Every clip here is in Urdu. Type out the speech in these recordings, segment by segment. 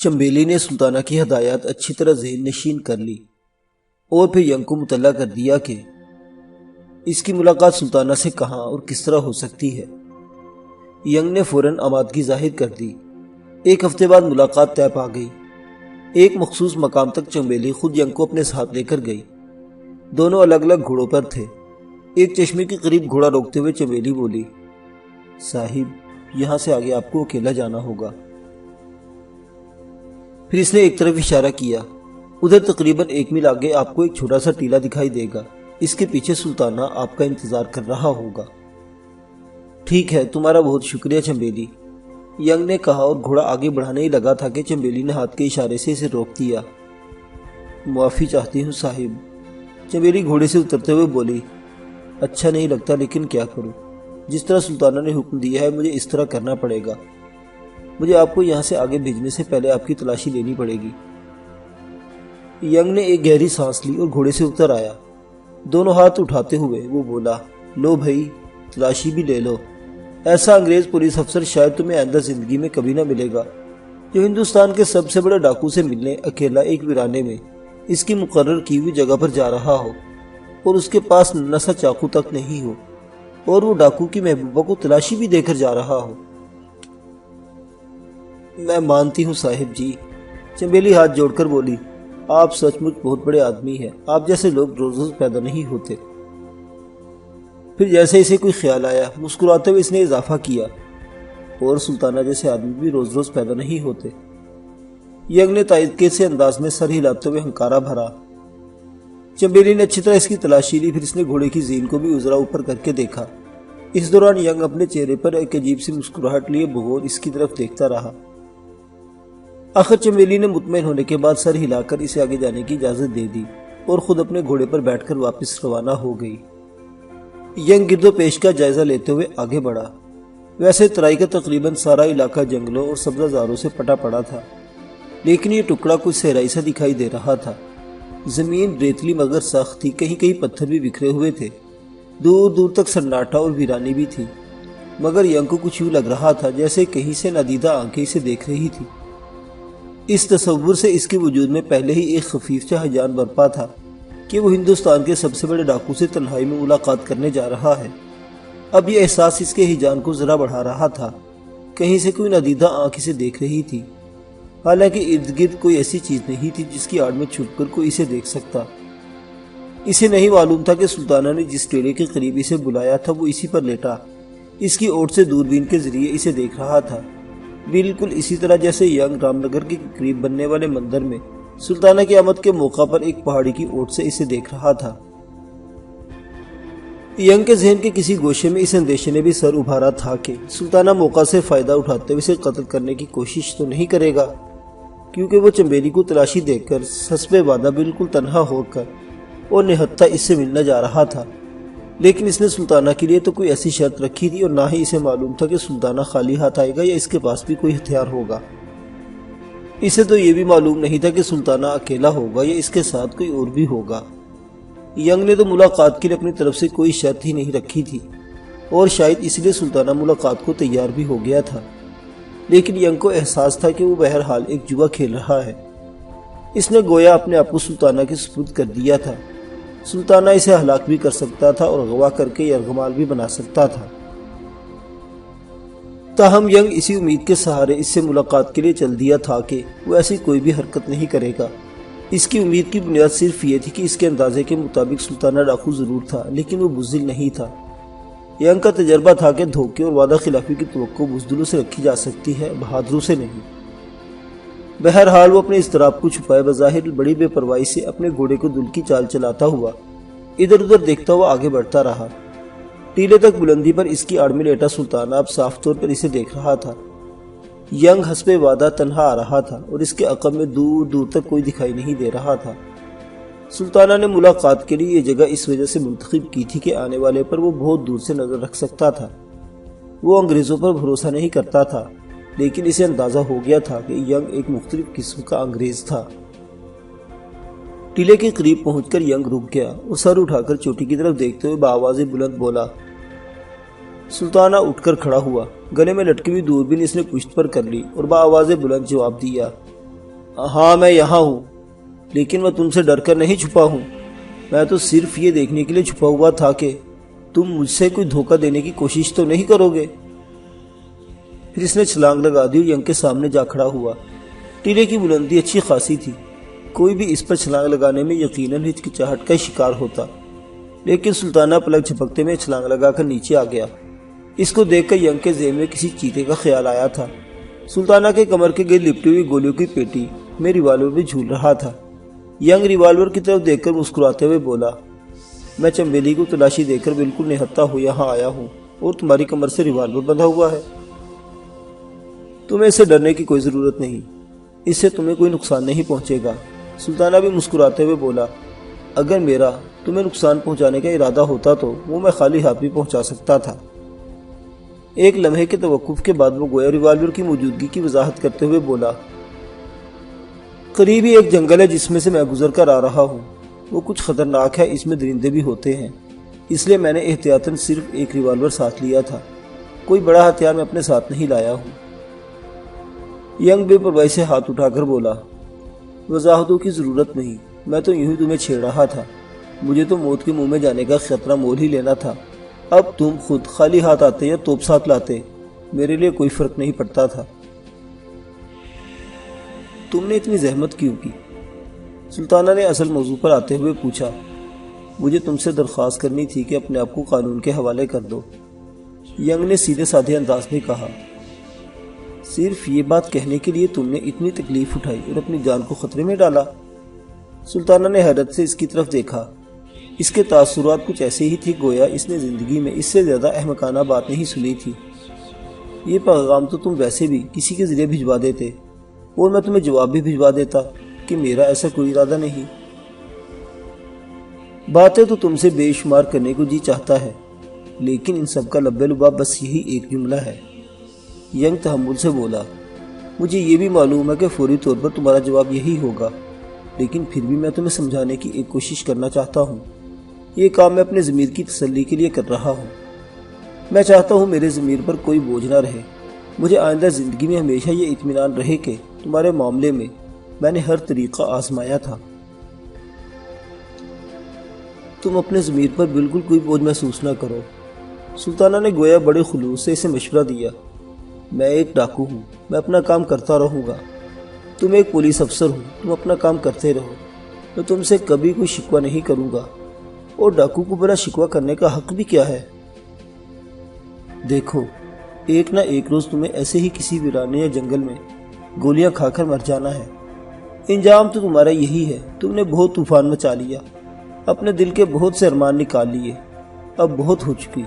چنبیلی نے سلطانہ کی ہدایات اچھی طرح ذہن نشین کر لی اور پھر ینگ کو مطلع کر دیا کہ اس کی ملاقات سلطانہ سے کہاں اور کس طرح ہو سکتی ہے۔ ینگ نے فوراً آمادگی ظاہر کر دی۔ 1 ہفتے بعد ملاقات طے پا گئی۔ ایک مخصوص مقام تک چنبیلی خود ینگ کو اپنے ساتھ لے کر گئی۔ دونوں الگ الگ گھوڑوں پر تھے۔ ایک چشمے کے قریب گھوڑا روکتے ہوئے چنبیلی بولی، صاحب یہاں سے آگے آپ کو اکیلا جانا ہوگا۔ پھر اس نے ایک طرف اشارہ کیا، ادھر تقریباً 1 میل آگے آپ کو ایک چھوٹا سا ٹیلہ دکھائی دے گا، اس کے پیچھے سلطانہ آپ کا انتظار کر رہا ہوگا۔ ٹھیک ہے، تمہارا بہت شکریہ چنبیلی، ینگ نے کہا اور گھوڑا آگے بڑھانے ہی لگا تھا کہ چنبیلی نے ہاتھ کے اشارے سے اسے روک دیا۔ معافی چاہتی ہوں صاحب، چنبیلی گھوڑے سے اترتے ہوئے بولی، اچھا نہیں لگتا لیکن کیا کروں، جس طرح سلطانہ نے حکم دیا ہے مجھے اس طرح کرنا پڑے گا۔ مجھے آپ کو یہاں سے آگے بھیجنے سے پہلے آپ کی تلاشی لینی پڑے گی۔ ینگ نے ایک گہری سانس لی اور گھوڑے سے اتر آیا۔ دونوں ہاتھ اٹھاتے ہوئے وہ بولا، لو بھائی، تلاشی بھی لے لو۔ ایسا انگریز پولیس افسر شاید تمہیں آئندہ زندگی میں کبھی نہ ملے گا جو ہندوستان کے سب سے بڑے ڈاکو سے ملنے اکیلا ایک ویرانے میں اس کی مقرر کی ہوئی جگہ پر جا رہا ہو اور اس کے پاس ننھا سا چاقو تک نہیں ہو، اور وہ ڈاکو کی محبوبہ کو تلاشی بھی دے کر جا رہا ہو۔ میں مانتی ہوں صاحب جی، چنبیلی ہاتھ جوڑ کر بولی، آپ سچ مچ بہت بڑے آدمی ہیں، آپ جیسے لوگ روز روز پیدا نہیں ہوتے۔ پھر جیسے اسے کوئی خیال آیا، مسکراتے ہوئے اس نے اضافہ کیا، اور سلطانہ جیسے آدمی بھی روز روز پیدا نہیں ہوتے۔ ینگ نے تائید سے انداز میں سر ہلاتے ہوئے ہنکارا بھرا۔ چنبیلی نے اچھی طرح اس کی تلاشی لی، پھر اس نے گھوڑے کی زین کو بھی ازرا اوپر کر کے دیکھا۔ اس دوران ینگ اپنے چہرے پر ایک عجیب سی مسکراہٹ لیے بغور اس کی طرف دیکھتا رہا۔ آخر چنبیلی نے مطمئن ہونے کے بعد سر ہلا کر اسے آگے جانے کی اجازت دے دی اور خود اپنے گھوڑے پر بیٹھ کر واپس روانہ ہو گئی۔ ینگ گرد و پیش کا جائزہ لیتے ہوئے آگے بڑھا۔ ویسے ترائی کا تقریباً سارا علاقہ جنگلوں اور سبزہ زاروں سے پٹا پڑا تھا، لیکن یہ ٹکڑا کچھ صحرائی سا دکھائی دے رہا تھا۔ زمین ریتلی مگر سخت تھی، کہیں کہیں پتھر بھی بکھرے ہوئے تھے، دور دور تک سناٹا اور ویرانی بھی تھی، مگر ینگ کو کچھ یوں لگ رہا تھا جیسے کہیں سے نادیدہ آنکھیں اسے دیکھ رہی تھی۔ اس تصور سے اس کے وجود میں پہلے ہی ایک خفیف سا ہیجان برپا تھا کہ وہ ہندوستان کے سب سے بڑے ڈاکو سے تنہائی میں ملاقات کرنے جا رہا ہے۔ اب یہ احساس اس کے ہیجان کو ذرا بڑھا رہا تھا، کہیں سے کوئی نادیدہ آنکھ اسے دیکھ رہی تھی، حالانکہ ارد گرد کوئی ایسی چیز نہیں تھی جس کی آڑ میں چھپ کر کوئی اسے دیکھ سکتا۔ اسے نہیں معلوم تھا کہ سلطانہ نے جس ٹیلے کے قریب اسے بلایا تھا وہ اسی پر لیٹا اس کی اوٹ سے دوربین کے ذریعے اسے دیکھ رہا تھا، بالکل اسی طرح جیسے ینگ رام نگر کے قریب بننے والے مندر میں سلطانہ کی آمد کے موقع پر ایک پہاڑی کی اوٹ سے اسے دیکھ رہا تھا۔ ینگ کے ذہن کے کسی گوشے میں اس اندیشے نے بھی سر ابھارا تھا کہ سلطانہ موقع سے فائدہ اٹھاتے ہوئے اسے قتل کرنے کی کوشش تو نہیں کرے گا، کیونکہ وہ چنبیلی کو تلاشی دے کر حسب وعدہ بالکل تنہا ہو کر اور نہتہ اس سے ملنا جا رہا تھا۔ لیکن اس نے سلطانہ کے لیے تو کوئی ایسی شرط رکھی تھی، اور نہ ہی اسے معلوم تھا کہ سلطانہ خالی ہاتھ آئے گا یا اس کے پاس بھی کوئی ہتھیار ہوگا۔ اسے تو یہ بھی معلوم نہیں تھا کہ سلطانہ اکیلا ہوگا یا اس کے ساتھ کوئی اور بھی ہوگا۔ ینگ نے تو ملاقات کے لیے اپنی طرف سے کوئی شرط ہی نہیں رکھی تھی، اور شاید اس لیے سلطانہ ملاقات کو تیار بھی ہو گیا تھا، لیکن ینگ کو احساس تھا کہ وہ بہرحال ایک جوا کھیل رہا ہے۔ اس نے گویا اپنے آپ کو سلطانہ کے سپرد کر دیا تھا۔ سلطانہ اسے ہلاک بھی کر سکتا تھا اور اغوا کر کے یرغمال بھی بنا سکتا تھا۔ تاہم ینگ اسی امید کے سہارے اس سے ملاقات کے لیے چل دیا تھا کہ وہ ایسی کوئی بھی حرکت نہیں کرے گا۔ اس کی امید کی بنیاد صرف یہ تھی کہ اس کے اندازے کے مطابق سلطانہ ڈاکو ضرور تھا، لیکن وہ بزدل نہیں تھا۔ ینگ کا تجربہ تھا کہ دھوکے اور وعدہ خلافی کی توقع بزدلوں سے رکھی جا سکتی ہے، بہادروں سے نہیں۔ بہرحال وہ اپنے اضطراب کو چھپائے بظاہر بڑی بے پرواہی سے اپنے گھوڑے کو دل کی چال چلاتا ہوا ادھر ادھر دیکھتا ہوا آگے بڑھتا رہا۔ ٹیلے تک بلندی پر اس کی آڑ میں لیٹا سلطانہ اب صاف طور پر اسے دیکھ رہا تھا۔ ینگ حسب وعدہ تنہا آ رہا تھا اور اس کے عقب میں دور دور تک کوئی دکھائی نہیں دے رہا تھا۔ سلطانہ نے ملاقات کے لیے یہ جگہ اس وجہ سے منتخب کی تھی کہ آنے والے پر وہ بہت دور سے نظر رکھ سکتا تھا۔ وہ انگریزوں پر بھروسہ نہیں کرتا تھا، لیکن اسے اندازہ ہو گیا تھا کہ ینگ ایک مختلف قسم کا انگریز تھا۔ ٹیلے کے قریب پہنچ کر ینگ رک گیا اور سر اٹھا کر چوٹی کی طرف دیکھتے ہوئے بآواز بلند بولا۔ سلطانہ اٹھ کر کھڑا ہوا، گلے میں لٹکی ہوئی دوربین اس نے پشت پر کر لی اور بآواز بلند جواب دیا، ہاں میں یہاں ہوں، لیکن میں تم سے ڈر کر نہیں چھپا ہوں، میں تو صرف یہ دیکھنے کے لیے چھپا ہوا تھا کہ تم مجھ سے کوئی دھوکہ دینے کی کوشش تو نہیں کرو گے۔ پھر اس نے چھلانگ لگا دی اور ینگ کے سامنے جا کھڑا ہوا۔ ٹیلے کی بلندی اچھی خاصی تھی، کوئی بھی اس پر چھلانگ لگانے میں یقیناً ہچکچاہٹ کا شکار ہوتا، لیکن سلطانہ پلک جھپکتے میں چھلانگ لگا کر نیچے آ گیا۔ اس کو دیکھ کر ینگ کے ذہن میں کسی چیتے کا خیال آیا تھا۔ سلطانہ کے کمر کے گرد لپٹی ہوئی گولیوں کی پیٹی میں ریوالور بھی جھول رہا تھا۔ ینگ ریوالور کی طرف دیکھ کر مسکراتے ہوئے بولا، میں چنبیلی کو تلاشی دے کر بالکل نہتا ہو یہاں آیا ہوں اور تمہاری کمر سے ریوالور بندھا ہوا ہے۔ تمہیں اسے ڈرنے کی کوئی ضرورت نہیں، اس سے تمہیں کوئی نقصان نہیں پہنچے گا۔ سلطانہ بھی مسکراتے ہوئے بولا، اگر میرا تمہیں نقصان پہنچانے کا ارادہ ہوتا تو وہ میں خالی ہاتھ بھی پہنچا سکتا تھا۔ ایک لمحے کے توقف کے بعد وہ گویا ریوالور کی موجودگی کی وضاحت کرتے ہوئے بولا، قریب ہی ایک جنگل ہے جس میں سے میں گزر کر آ رہا ہوں، وہ کچھ خطرناک ہے، اس میں درندے بھی ہوتے ہیں، اس لیے میں نے احتیاطاً صرف ایک ریوالور ساتھ لیا تھا، کوئی بڑا ہتھیار میں اپنے ساتھ نہیں لایا ہوں۔ ینگ بے پرواہی سے ہاتھ اٹھا کر بولا، وضاحتوں کی ضرورت نہیں، میں تو یوں ہی تمہیں چھیڑ رہا تھا، مجھے تو موت کے منہ میں جانے کا خطرہ مول ہی لینا تھا، اب تم خود خالی ہاتھ آتے یا توپ ساتھ لاتے میرے لیے کوئی فرق نہیں پڑتا تھا۔ تم نے اتنی زحمت کیوں کی؟ سلطانہ نے اصل موضوع پر آتے ہوئے پوچھا۔ مجھے تم سے درخواست کرنی تھی کہ اپنے آپ کو قانون کے حوالے کر دو، ینگ نے سیدھے سادھے انداز میں کہا۔ صرف یہ بات کہنے کے لیے تم نے اتنی تکلیف اٹھائی اور اپنی جان کو خطرے میں ڈالا؟ سلطانہ نے حیرت سے اس کی طرف دیکھا۔ اس کے تاثرات کچھ ایسے ہی تھے گویا اس نے زندگی میں اس سے زیادہ احمقانہ بات نہیں سنی تھی۔ یہ پیغام تو تم ویسے بھی کسی کے ذریعے بھجوا دیتے اور میں تمہیں جواب بھی بھجوا دیتا کہ میرا ایسا کوئی ارادہ نہیں۔ باتیں تو تم سے بے شمار کرنے کو جی چاہتا ہے، لیکن ان سب کا لب لباب بس یہی ایک جملہ ہے۔ ینگ تحمل سے بولا، مجھے یہ بھی معلوم ہے کہ فوری طور پر تمہارا جواب یہی ہوگا، لیکن پھر بھی میں تمہیں سمجھانے کی ایک کوشش کرنا چاہتا ہوں۔ یہ کام میں اپنے ضمیر کی تسلی کے لیے کر رہا ہوں۔ میں چاہتا ہوں میرے ضمیر پر کوئی بوجھ نہ رہے، مجھے آئندہ زندگی میں ہمیشہ یہ اطمینان رہے کہ تمہارے معاملے میں نے ہر طریقہ آزمایا تھا۔ تم اپنے ضمیر پر بالکل کوئی بوجھ محسوس نہ کرو۔ سلطانہ نے گویا بڑے خلوص سے اسے مشورہ دیا۔ میں ایک ڈاکو ہوں، میں اپنا کام کرتا رہوں گا۔ تم ایک پولیس افسر ہو، تم اپنا کام کرتے رہو، میں تم سے کبھی کوئی شکوہ نہیں کروں گا، اور ڈاکو کو بڑا شکوہ کرنے کا حق بھی کیا ہے؟ دیکھو، ایک نہ ایک روز تمہیں ایسے ہی کسی ویرانے یا جنگل میں گولیاں کھا کر مر جانا ہے۔ انجام تو تمہارا یہی ہے۔ تم نے بہت طوفان مچا لیا، اپنے دل کے بہت سے ارمان نکال لیے، اب بہت ہو چکی۔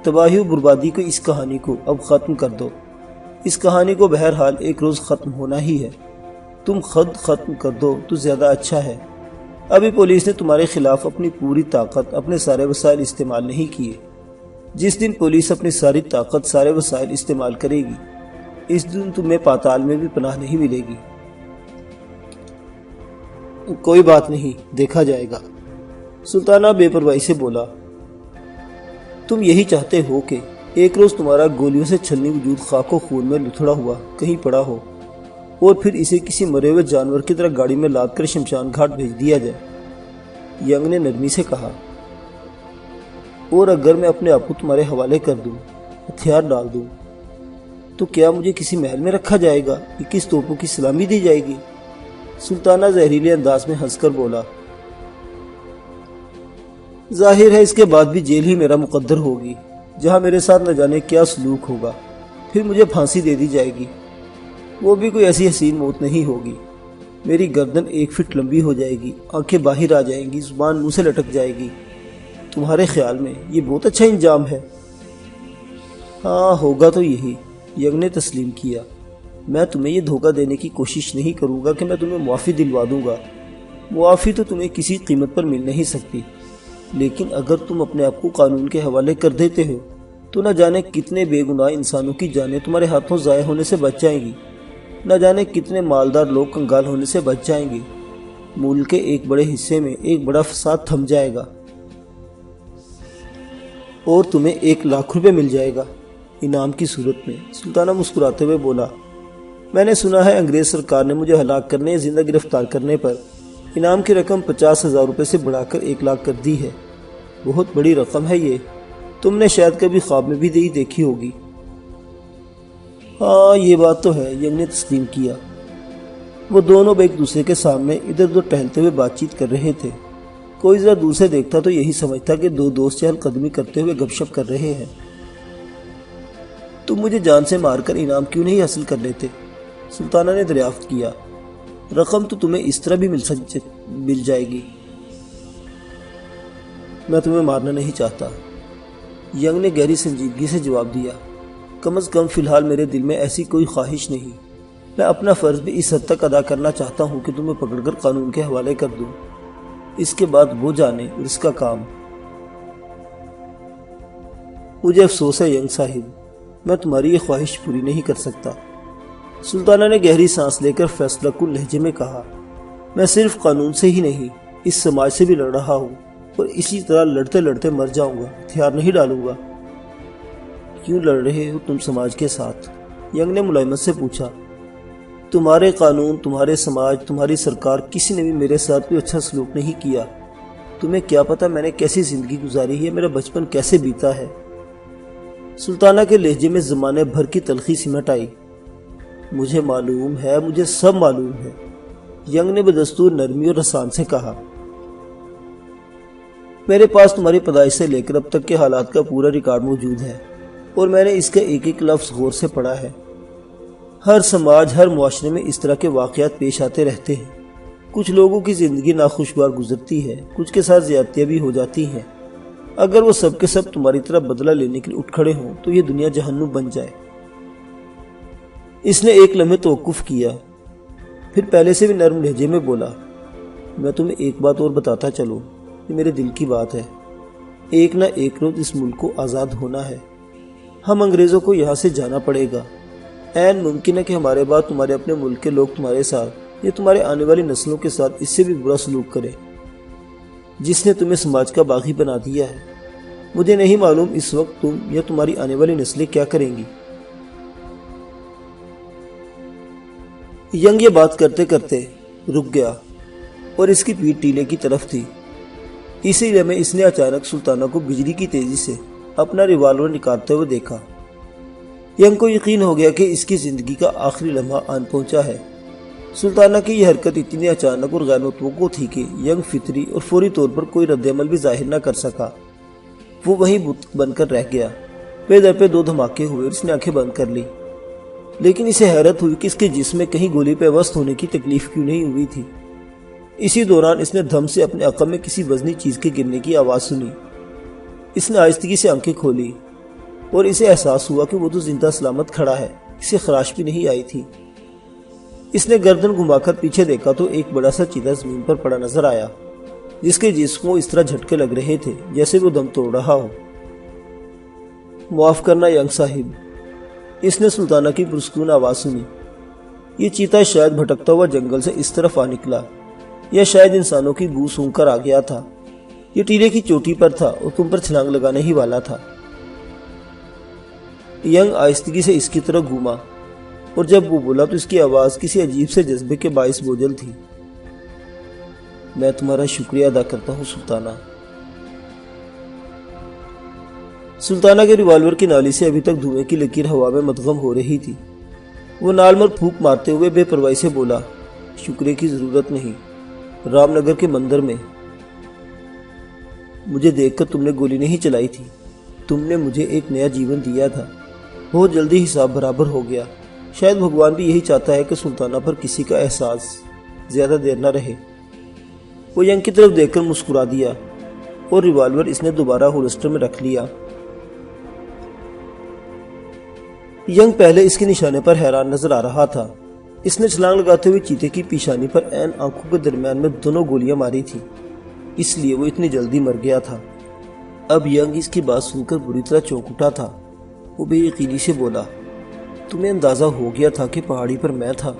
تباہی و بربادی کو اس کہانی کو اب ختم کر دو۔ اس کہانی کو بہرحال ایک روز ختم ہونا ہی ہے، تم خود ختم کر دو تو زیادہ اچھا ہے۔ ابھی پولیس نے تمہارے خلاف اپنی پوری طاقت، اپنے سارے وسائل استعمال نہیں کیے۔ جس دن پولیس اپنی ساری طاقت، سارے وسائل استعمال کرے گی، اس دن تمہیں پاتال میں بھی پناہ نہیں ملے گی۔ کوئی بات نہیں، دیکھا جائے گا، سلطانہ بے پرواہی سے بولا۔ تم یہی چاہتے ہو کہ ایک روز تمہارا گولیوں سے چھلنی وجود خاک و خون میں لتھڑا ہوا کہیں پڑا ہو، اور پھر اسے کسی مرے ہوئے جانور کی طرح گاڑی میں لاد کر شمشان گھاٹ بھیج دیا جائے۔ ینگ نے نرمی سے کہا، اور اگر میں اپنے آپ کو تمہارے حوالے کر دوں، ہتھیار ڈال دوں، تو کیا مجھے کسی محل میں رکھا جائے گا؟ 21 توپوں کی سلامی دی جائے گی؟ سلطانہ زہریلے انداز میں ہنس کر بولا، ظاہر ہے اس کے بعد بھی جیل ہی میرا مقدر ہوگی، جہاں میرے ساتھ نہ جانے کیا سلوک ہوگا، پھر مجھے پھانسی دے دی جائے گی، وہ بھی کوئی ایسی حسین موت نہیں ہوگی۔ میری گردن 1 فٹ لمبی ہو جائے گی، آنکھیں باہر آ جائیں گی، زبان منہ سے لٹک جائے گی۔ تمہارے خیال میں یہ بہت اچھا انجام ہے؟ ہاں، ہوگا تو یہی، ینگ نے تسلیم کیا۔ میں تمہیں یہ دھوکہ دینے کی کوشش نہیں کروں گا کہ میں تمہیں معافی دلوا دوں گا، معافی تو تمہیں کسی قیمت پر مل نہیں سکتی، لیکن اگر تم اپنے آپ کو قانون کے حوالے کر دیتے ہو تو نہ جانے کتنے بے گناہ انسانوں کی جانیں تمہارے ہاتھوں ضائع ہونے سے بچ جائیں گی، نہ جانے کتنے مالدار لوگ کنگال ہونے سے بچ جائیں گے، ملک کے ایک بڑے حصے میں ایک بڑا فساد تھم جائے گا، اور تمہیں 1 لاکھ روپے مل جائے گا انعام کی صورت میں۔ سلطانہ مسکراتے ہوئے بولا، میں نے سنا ہے انگریز سرکار نے مجھے ہلاک کرنے یا زندہ گرفتار کرنے پر انعام کی رقم 50,000 روپے سے بڑھا کر 1 لاکھ کر دی ہے۔ بہت بڑی رقم ہے یہ، تم نے شاید کبھی خواب میں بھی نہیں دیکھی ہوگی۔ ہاں یہ بات تو ہے، ینگ نے تسلیم کیا۔ وہ دونوں ایک دوسرے کے سامنے ادھر ادھر ٹہلتے ہوئے بات چیت کر رہے تھے۔ کوئی ذرا دور سے دیکھتا تو یہی سمجھتا کہ 2 دوست چہل قدمی کرتے ہوئے گپ شپ کر رہے ہیں۔ تم مجھے جان سے مار کر انعام کیوں نہیں حاصل کر لیتے؟ سلطانہ نے دریافت کیا۔ رقم تو تمہیں اس طرح بھی مل جائے گی۔ میں تمہیں مارنا نہیں چاہتا، ینگ نے گہری سنجیدگی سے جواب دیا۔ کم از کم فی الحال میرے دل میں ایسی کوئی خواہش نہیں۔ میں اپنا فرض بھی اس حد تک ادا کرنا چاہتا ہوں کہ تمہیں پکڑ کر قانون کے حوالے کر دوں۔ اس کے بعد وہ جانے اور اس کا کام۔ مجھے افسوس ہے ینگ صاحب، میں تمہاری یہ خواہش پوری نہیں کر سکتا۔ سلطانہ نے گہری سانس لے کر فیصلہ کن لہجے میں کہا۔ میں صرف قانون سے ہی نہیں، اس سماج سے بھی لڑ رہا ہوں، اور اسی طرح لڑتے لڑتے مر جاؤں گا، ہتھیار نہیں ڈالوں گا۔ کیوں لڑ رہے ہو تم سماج کے ساتھ؟ ینگ نے ملائمت سے پوچھا۔ تمہارے قانون، تمہارے سماج، تمہاری سرکار، کسی نے بھی میرے ساتھ کوئی اچھا سلوک نہیں کیا۔ تمہیں کیا پتا میں نے کیسی زندگی گزاری ہے، میرا بچپن کیسے بیتا ہے۔ سلطانہ کے لہجے میں زمانے بھر کی تلخی سمٹ آئی۔ مجھے معلوم ہے، مجھے سب معلوم ہے، ینگ نے بدستور نرمی اور رسان سے کہا۔ میرے پاس تمہاری پیدائش سے لے کر اب تک کے حالات کا پورا ریکارڈ موجود ہے، اور میں نے اس کا ایک ایک لفظ غور سے پڑھا ہے۔ ہر سماج، ہر معاشرے میں اس طرح کے واقعات پیش آتے رہتے ہیں۔ کچھ لوگوں کی زندگی ناخوشگوار گزرتی ہے، کچھ کے ساتھ زیادتیاں بھی ہو جاتی ہیں۔ اگر وہ سب کے سب تمہاری طرح بدلہ لینے کے لیے اٹھ کھڑے ہوں تو یہ دنیا جہنم بن جائے۔ اس نے ایک لمحے توقف کیا، پھر پہلے سے بھی نرم لہجے میں بولا۔ میں تمہیں ایک بات اور بتاتا چلوں، یہ میرے دل کی بات ہے۔ ایک نہ ایک روز اس ملک کو آزاد ہونا ہے۔ ہم انگریزوں کو یہاں سے جانا پڑے گا۔ عین ممکن ہے کہ ہمارے بعد تمہارے اپنے ملک کے لوگ تمہارے ساتھ یا تمہارے آنے والی نسلوں کے ساتھ اس سے بھی برا سلوک کریں۔ جس نے تمہیں سماج کا باغی بنا دیا ہے، مجھے نہیں معلوم اس وقت تم یا تمہاری آنے والی نسلیں کیا کریں گی۔ ینگ یہ بات کرتے کرتے رک گیا، اور اس کی پیٹھ ٹیلے کی طرف تھی۔ اسی لیے میں اس نے اچانک سلطانہ کو بجلی کی تیزی سے اپنا ریوالور نکالتے ہوئے دیکھا۔ ینگ کو یقین ہو گیا کہ اس کی زندگی کا آخری لمحہ آن پہنچا ہے۔ سلطانہ کی یہ حرکت اتنی اچانک اور غیر متوقع تھی کہ ینگ فطری اور فوری طور پر کوئی رد عمل بھی ظاہر نہ کر سکا۔ وہ وہیں بت بن کر رہ گیا۔ پے در پہ 2 دھماکے ہوئے اور اس نے آنکھیں بند کر لی، لیکن اسے حیرت ہوئی کہ اس کے جسم میں کہیں گولی پہ وسط ہونے کی تکلیف کیوں نہیں ہوئی تھی۔ اسی دوران اس نے دھم سے اپنے عقب میں کسی وزنی چیز کے گرنے کی آواز سنی۔ اس نے آہستگی سے آنکھیں کھولی اور اسے احساس ہوا کہ وہ تو زندہ سلامت کھڑا ہے، اسے خراش بھی نہیں آئی تھی۔ اس نے گردن گھما کر پیچھے دیکھا تو ایک بڑا سا چیتا زمین پر پڑا نظر آیا، جس کے جسم کو اس طرح جھٹکے لگ رہے تھے جیسے وہ دم توڑ رہا ہو۔ معاف کرنا ینگ صاحب، اس نے سلطانہ کی پرسکون آواز سنی۔ یہ چیتا شاید بھٹکتا ہوا جنگل سے اس طرف آ نکلا، یا شاید انسانوں کی بو سونگ کر آ گیا تھا۔ یہ ٹیلے کی چوٹی پر تھا اور تم پر چھلانگ لگانے ہی والا تھا۔ ینگ آہستگی سے اس کی طرف گھوما، اور جب وہ بولا تو اس کی آواز کسی عجیب سے جذبے کے باعث بوجھل تھی۔ میں تمہارا شکریہ ادا کرتا ہوں سلطانہ۔ سلطانہ کے ریوالور کی نالی سے ابھی تک دھوئیں کی لکیر ہوا میں مدغم ہو رہی تھی۔ وہ نال مر پھونک مارتے ہوئے بے پرواہی سے بولا، شکریہ کی ضرورت نہیں، رام نگر کے مندر میں مجھے دیکھ کر تم نے گولی نہیں چلائی تھی، تم نے مجھے ایک نیا جیون دیا تھا۔ بہت جلدی حساب برابر ہو گیا۔ شاید بھگوان بھی یہی چاہتا ہے کہ سلطانہ پر کسی کا احساس زیادہ دیر نہ رہے۔ وہ ینگ کی طرف دیکھ کر مسکرا دیا اور ریوالور اس نے دوبارہ ہولسٹر میں رکھ لیا۔ ینگ پہلے اس کے نشانے پر حیران نظر آ رہا تھا۔ اس نے چھلانگ لگاتے ہوئے چیتے کی پیشانی پر عین آنکھوں کے درمیان میں دونوں گولیاں ماری تھی، اس لیے وہ اتنی جلدی مر گیا تھا۔ اب ینگ اس کی بات سن کر بری طرح چونک اٹھا تھا۔ وہ بے یقینی سے بولا، تمہیں اندازہ ہو گیا تھا کہ پہاڑی پر میں تھا؟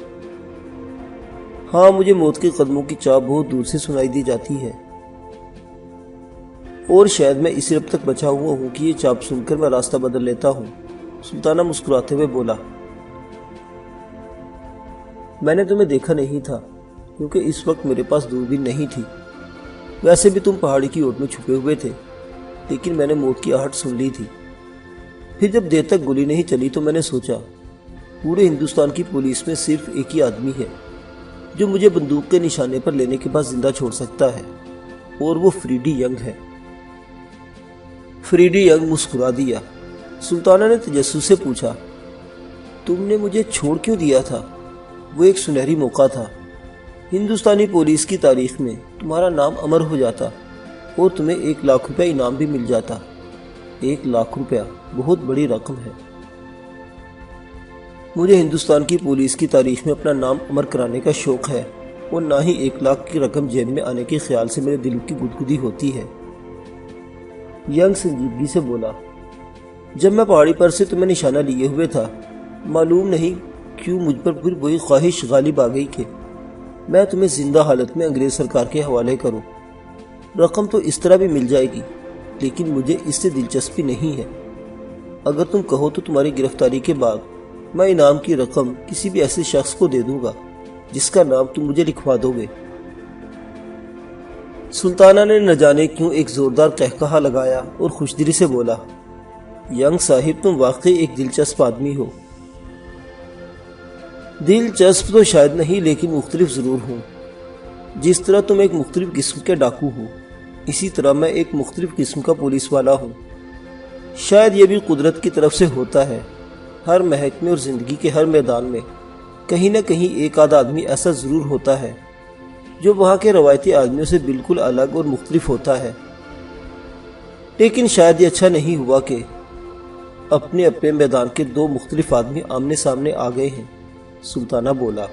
ہاں، مجھے موت کے قدموں کی چاپ بہت دور سے سنائی دی جاتی ہے، اور شاید میں اسی رب تک بچا ہوا ہوں کہ یہ چاپ سن کر میں راستہ بدل لیتا ہوں۔ سلطانہ مسکراتے ہوئے بولا۔ میں نے تمہیں دیکھا نہیں تھا کیونکہ اس وقت میرے پاس دوربین نہیں تھی۔ ویسے بھی تم پہاڑی کی اوٹ میں چھپے ہوئے تھے، لیکن میں نے موت کی آہٹ سن لی تھی۔ پھر جب دیر تک گولی نہیں چلی تو میں نے سوچا پورے ہندوستان کی پولیس میں صرف ایک ہی آدمی ہے جو مجھے بندوق کے نشانے پر لینے کے بعد زندہ چھوڑ سکتا ہے، اور وہ فریڈی ینگ ہے۔ فریڈی ینگ مسکرا دیا۔ سلطانہ نے تجسس سے پوچھا، تم نے مجھے چھوڑ کیوں دیا تھا؟ وہ ایک سنہری موقع تھا۔ ہندوستانی پولیس کی تاریخ میں تمہارا نام امر ہو جاتا اور تمہیں 1,00,000 روپے انعام بھی مل جاتا۔ 1,00,000 روپیہ بہت بڑی رقم ہے۔ مجھے ہندوستان کی پولیس کی تاریخ میں اپنا نام امر کرانے کا شوق ہے، اور نہ ہی 1,00,000 کی رقم جیب میں آنے کے خیال سے میرے دل کی گدگدی ہوتی ہے۔ ینگ سنجیدگی سے بولا، جب میں پہاڑی پر سے تمہیں نشانہ لیے ہوئے تھا، معلوم نہیں کیوں مجھ پر پھر وہی خواہش غالب آ گئی کہ میں تمہیں زندہ حالت میں انگریز سرکار کے حوالے کروں۔ رقم تو اس طرح بھی مل جائے گی، لیکن مجھے اس سے دلچسپی نہیں ہے۔ اگر تم کہو تو تمہاری گرفتاری کے بعد میں انعام کی رقم کسی بھی ایسے شخص کو دے دوں گا جس کا نام تم مجھے لکھوا دو گے۔ سلطانہ نے نہ جانے کیوں ایک زوردار قہقہا لگایا اور خوش دلی سے بولا، ینگ صاحب تم واقعی ایک دلچسپ آدمی ہو۔ دلچسپ تو شاید نہیں، لیکن مختلف ضرور ہوں۔ جس طرح تم ایک مختلف قسم کے ڈاکو ہو، اسی طرح میں ایک مختلف قسم کا پولیس والا ہوں۔ شاید یہ بھی قدرت کی طرف سے ہوتا ہے۔ ہر محکمے اور زندگی کے ہر میدان میں کہیں نہ کہیں ایک آدھ آدمی ایسا ضرور ہوتا ہے جو وہاں کے روایتی آدمیوں سے بالکل الگ اور مختلف ہوتا ہے۔ لیکن شاید یہ اچھا نہیں ہوا کہ اپنے اپنے میدان کے دو مختلف آدمی آمنے سامنے آ گئے ہیں، سلطانہ بولا۔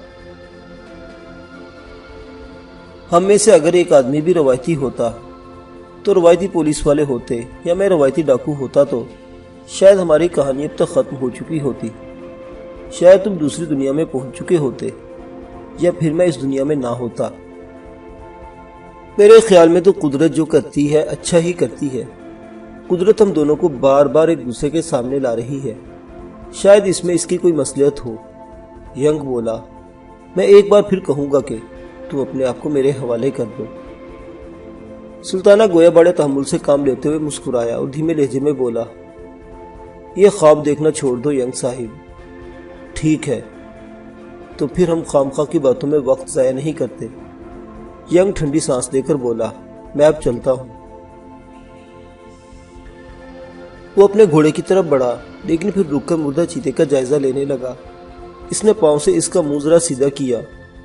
ہم میں سے اگر ایک آدمی بھی روایتی ہوتا تو روایتی پولیس والے ہوتے، یا میں روایتی ڈاکو ہوتا تو شاید ہماری کہانی اب تک ختم ہو چکی ہوتی۔ شاید تم دوسری دنیا میں پہنچ چکے ہوتے، یا پھر میں اس دنیا میں نہ ہوتا۔ میرے خیال میں تو قدرت جو کرتی ہے اچھا ہی کرتی ہے۔ قدرت ہم دونوں کو بار بار ایک دوسرے کے سامنے لا رہی ہے۔ شاید اس میں اس کی کوئی مصلحت ہو۔ ینگ بولا، میں ایک بار پھر کہوں گا کہ تم اپنے آپ کو میرے حوالے کر دو۔ سلطانہ گویا بڑے تحمل سے کام لیتے ہوئے مسکرایا اور دھیمے لہجے میں بولا، یہ خواب دیکھنا چھوڑ دو ینگ صاحب۔ ٹھیک ہے، تو پھر ہم خامخواہ کی باتوں میں وقت ضائع نہیں کرتے۔ ینگ ٹھنڈی سانس لے کر بولا، میں اب چلتا ہوں۔ وہ اپنے گھوڑے کی طرف بڑھا، لیکن پھر رک کر مردہ چیتے کا جائزہ لینے لگا۔ اس نے پاؤں سے اس کا منہ ذرا سیدھا کیا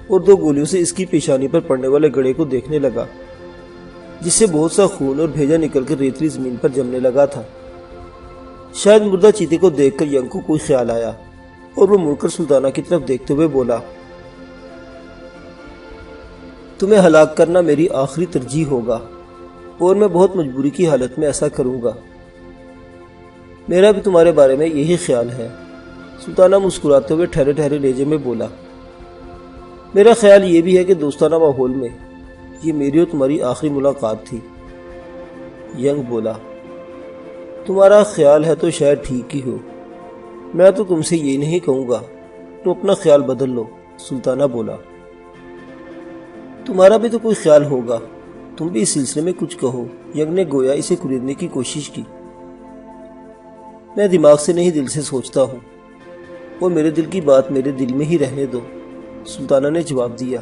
اور 2 گولیوں سے اس کی پیشانی پر پڑنے والے گڑھے کو دیکھنے لگا، جس سے بہت سا خون اور بھیجا نکل کر ریتلی زمین پر جمنے لگا تھا۔ شاید مردہ چیتے کو دیکھ کر ینگ کو کوئی خیال آیا اور وہ مڑ کر سلطانہ کی طرف دیکھتے ہوئے بولا، تمہیں ہلاک کرنا میری آخری ترجیح ہوگا، اور میں بہت مجبوری کی حالت میں ایسا کروں گا۔ میرا بھی تمہارے بارے میں یہی خیال ہے، سلطانہ مسکراتے ہوئے ٹھہرے ٹھہرے لہجے میں بولا۔ میرا خیال یہ بھی ہے کہ دوستانہ ماحول میں یہ میری اور تمہاری آخری ملاقات تھی۔ ینگ بولا، تمہارا خیال ہے تو شاید ٹھیک ہی ہو، میں تو تم سے یہ نہیں کہوں گا تم اپنا خیال بدل لو، سلطانہ بولا۔ تمہارا بھی تو کوئی خیال ہوگا، تم بھی اس سلسلے میں کچھ کہو، ینگ نے گویا اسے خریدنے کی کوشش کی۔ میں دماغ سے نہیں دل سے سوچتا ہوں، وہ میرے دل کی بات میرے دل میں ہی رہنے دو، سلطانہ نے جواب دیا۔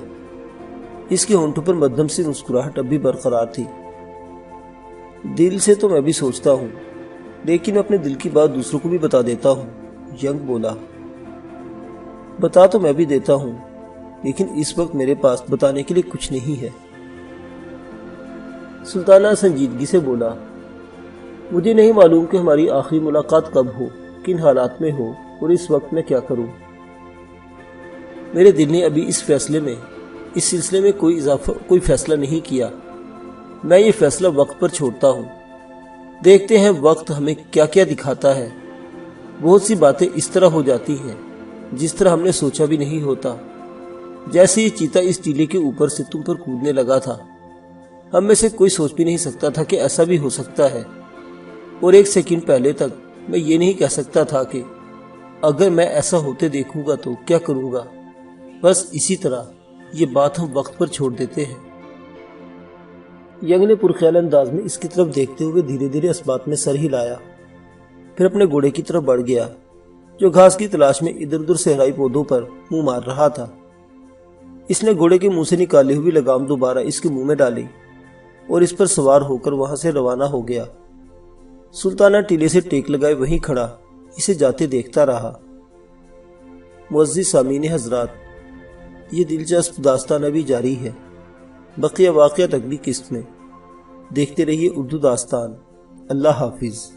اس کے ہونٹوں پر مدھم سی مسکراہٹ اب بھی برقرار تھی۔ دل سے تو میں بھی سوچتا ہوں، لیکن اپنے دل کی بات دوسروں کو بھی بتا دیتا ہوں، ینگ بولا۔ بتا تو میں بھی دیتا ہوں، لیکن اس وقت میرے پاس بتانے کے لیے کچھ نہیں ہے، سلطانہ سنجیدگی سے بولا۔ مجھے نہیں معلوم کہ ہماری آخری ملاقات کب ہو، کن حالات میں ہو، اور اس وقت میں کیا کروں۔ میرے دل نے ابھی اس سلسلے میں کوئی فیصلہ نہیں کیا۔ میں یہ فیصلہ وقت پر چھوڑتا ہوں۔ دیکھتے ہیں وقت ہمیں کیا کیا دکھاتا ہے۔ بہت سی باتیں اس طرح ہو جاتی ہیں جس طرح ہم نے سوچا بھی نہیں ہوتا۔ جیسے یہ چیتا اس ٹیلے کے اوپر سے تم پر کودنے لگا تھا، ہم میں سے کوئی سوچ بھی نہیں سکتا تھا کہ ایسا بھی ہو سکتا ہے، اور 1 سیکنڈ پہلے تک میں یہ نہیں کہہ سکتا تھا کہ اگر میں ایسا ہوتے دیکھوں گا تو کیا کروں گا۔ بس اسی طرح یہ بات ہم وقت پر چھوڑ دیتے ہیں۔ ینگ نے پرخیال انداز میں اس کی طرف دیکھتے ہوئے دھیرے دھیرے اسبات میں سر ہلایا، پھر اپنے گھوڑے کی طرف بڑھ گیا جو گھاس کی تلاش میں ادھر ادھر صحرائی پودوں پر منہ مار رہا تھا۔ اس نے گھوڑے کے منہ سے نکالی ہوئی لگام دوبارہ اس کے منہ میں ڈالی اور اس پر سوار ہو کر وہاں سے روانہ ہو گیا۔ سلطانہ ٹیلے سے ٹیک لگائے وہیں کھڑا اسے جاتے دیکھتا رہا۔ معزز سامعین حضرات، یہ دلچسپ داستان ابھی جاری ہے، بقیہ واقعات اگلی قسط میں۔ دیکھتے رہیے اردو داستان۔ اللہ حافظ۔